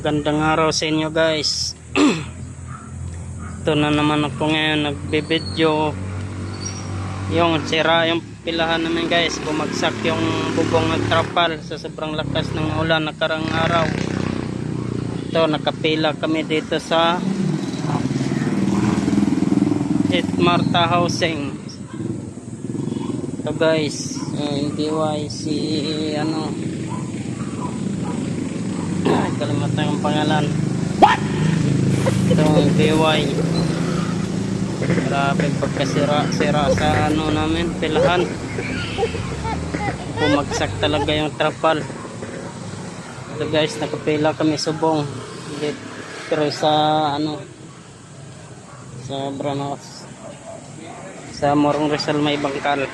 Magandang araw sa inyo guys. Ito na naman ako ngayon nagbibideo. Yung sira yung pilahan namin guys. Bumagsak yung bubong ng trapal sa sobrang lakas ng ulan nakarang araw. Ito nakapila kami dito sa Marta Housing. Ito guys, yung BYC kalimutan yung pangalan. What? Itong BY. Grabe pagkasira-sira sa namin, pilahan. Bumagsak talaga yung trapal. Ito guys, nakapila kami subong. Dito sa sa Branos. Sa Morong Rizal may bangkal.